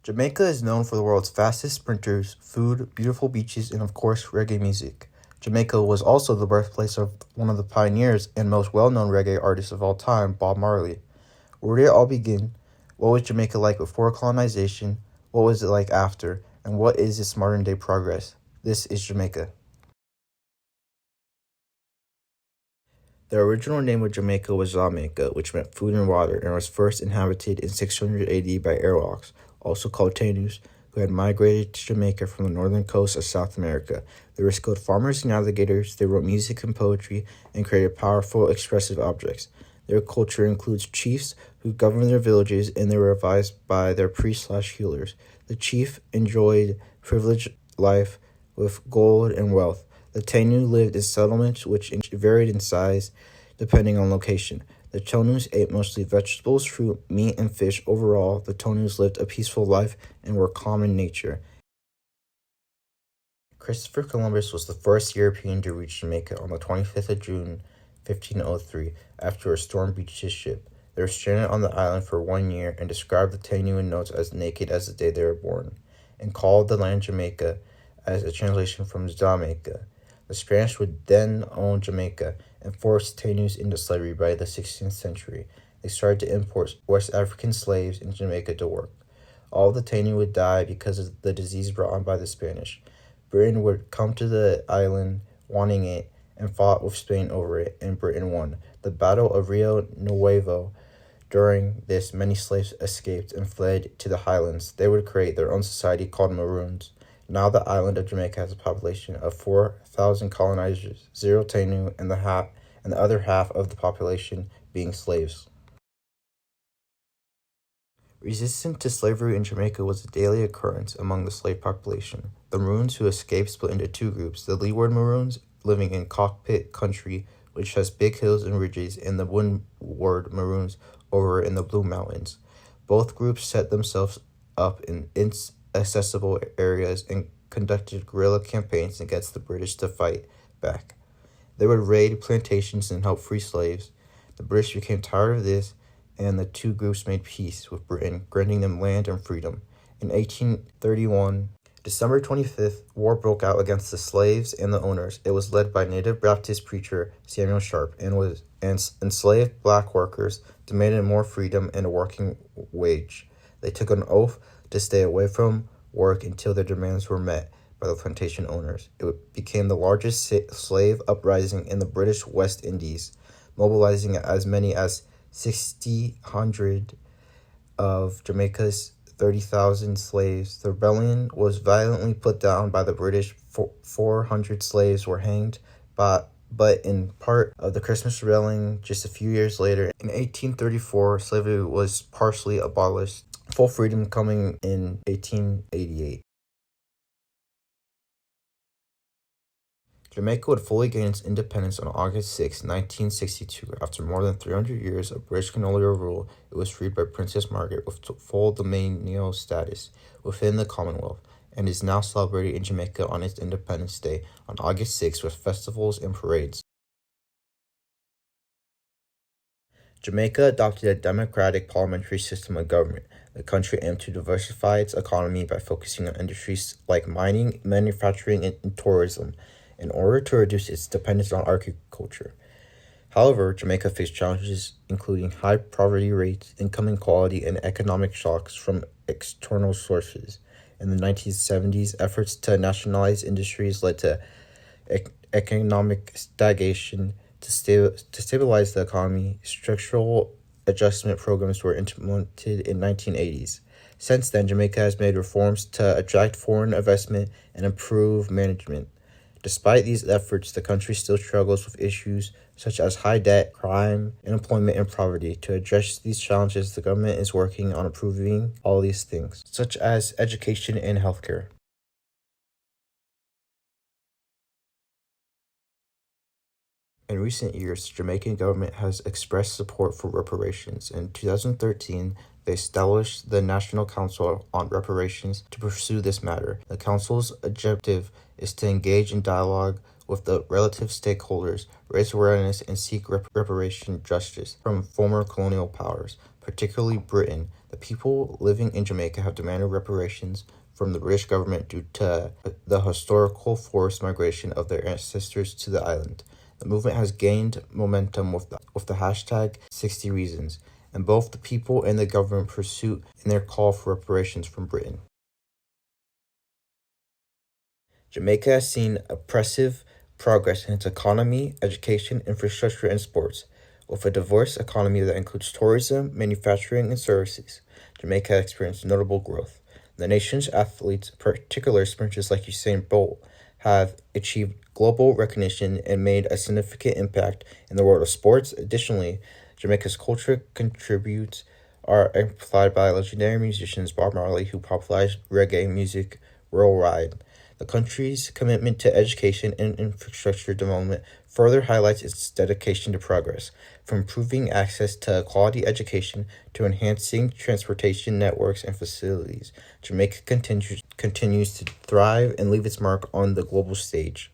Jamaica is known for the world's fastest sprinters, food, beautiful beaches, and of course, reggae music. Jamaica was also the birthplace of one of the pioneers and most well-known reggae artists of all time, Bob Marley. Where did it all begin? What was Jamaica like before colonization? What was it like after? And what is its modern-day progress? This is Jamaica. The original name of Jamaica was Jamaica, which meant food and water, and was first inhabited in 600 AD by Arawaks, also called Tainus, who had migrated to Jamaica from the northern coast of South America. They were skilled farmers and navigators. They wrote music and poetry and created powerful, expressive objects. Their culture includes chiefs who governed their villages, and they were advised by their priests/healers. The chief enjoyed privileged life with gold and wealth. The Tainu lived in settlements which varied in size depending on location. The Tonus ate mostly vegetables, fruit, meat, and fish. Overall, the Tonus lived a peaceful life and were calm in nature. Christopher Columbus was the first European to reach Jamaica on the 25th of June, 1503, after a storm beached his ship. They were stranded on the island for 1 year and described the Tainu in notes as naked as the day they were born, and called the land Jamaica as a translation from Jamaica. The Spanish would then own Jamaica and force Tainus into slavery by the 16th century. They started to import West African slaves in Jamaica to work. All of the Tainu would die because of the disease brought on by the Spanish. Britain would come to the island wanting it and fought with Spain over it, and Britain won. The Battle of Rio Nuevo. During this, many slaves escaped and fled to the highlands. They would create their own society called Maroons. Now the island of Jamaica has a population of 4,000 colonizers, 0 Tainu, and the other half of the population being slaves. Resistance to slavery in Jamaica was a daily occurrence among the slave population. The Maroons who escaped split into 2 groups, the Leeward Maroons, living in cockpit country, which has big hills and ridges, and the Windward Maroons over in the Blue Mountains. Both groups set themselves up in inaccessible areas and conducted guerrilla campaigns against the British to fight back. They would raid plantations and help free slaves. The British became tired of this, and the 2 groups made peace with Britain, granting them land and freedom. In 1831, December 25th, war broke out against the slaves and the owners. It was led by native Baptist preacher Samuel Sharp, and enslaved black workers demanded more freedom and a working wage. They took an oath to stay away from work until their demands were met by the plantation owners. It became the largest slave uprising in the British West Indies, mobilizing as many as 600 of Jamaica's 30,000 slaves. The rebellion was violently put down by the British. 400 slaves were hanged, but in part of the Christmas Rebellion just a few years later, in 1834, slavery was partially abolished, full freedom coming in 1888. Jamaica would fully gain its independence on August 6, 1962. After more than 300 years of British colonial rule, it was freed by Princess Margaret with full dominial status within the Commonwealth, and is now celebrated in Jamaica on its Independence Day on August 6 with festivals and parades. Jamaica adopted a democratic parliamentary system of government. The country aimed to diversify its economy by focusing on industries like mining, manufacturing, and tourism, in order to reduce its dependence on agriculture. However, Jamaica faced challenges including high poverty rates, income inequality, and economic shocks from external sources. In the 1970s, efforts to nationalize industries led to economic stagnation. To stabilize the economy, structural adjustment programs were implemented in the 1980s. Since then, Jamaica has made reforms to attract foreign investment and improve management. Despite these efforts, the country still struggles with issues such as high debt, crime, unemployment, and poverty. To address these challenges, the government is working on improving all these things, such as education and healthcare. In recent years, the Jamaican government has expressed support for reparations. In 2013, they established the National Council on Reparations to pursue this matter. The council's objective is to engage in dialogue with the relative stakeholders, raise awareness, and seek reparation justice from former colonial powers, particularly Britain. The people living in Jamaica have demanded reparations from the British government due to the historical forced migration of their ancestors to the island. The movement has gained momentum with the hashtag 60 Reasons, and both the people and the government pursue in their call for reparations from Britain. Jamaica has seen impressive progress in its economy, education, infrastructure, and sports. With a diverse economy that includes tourism, manufacturing, and services, Jamaica has experienced notable growth. The nation's athletes, particularly sprinters like Usain Bolt, have achieved global recognition and made a significant impact in the world of sports. Additionally, Jamaica's culture contributes are amplified by legendary musicians Bob Marley, who popularized reggae music worldwide. The country's commitment to education and infrastructure development further highlights its dedication to progress, from improving access to quality education to enhancing transportation networks and facilities. Jamaica continues to thrive and leave its mark on the global stage.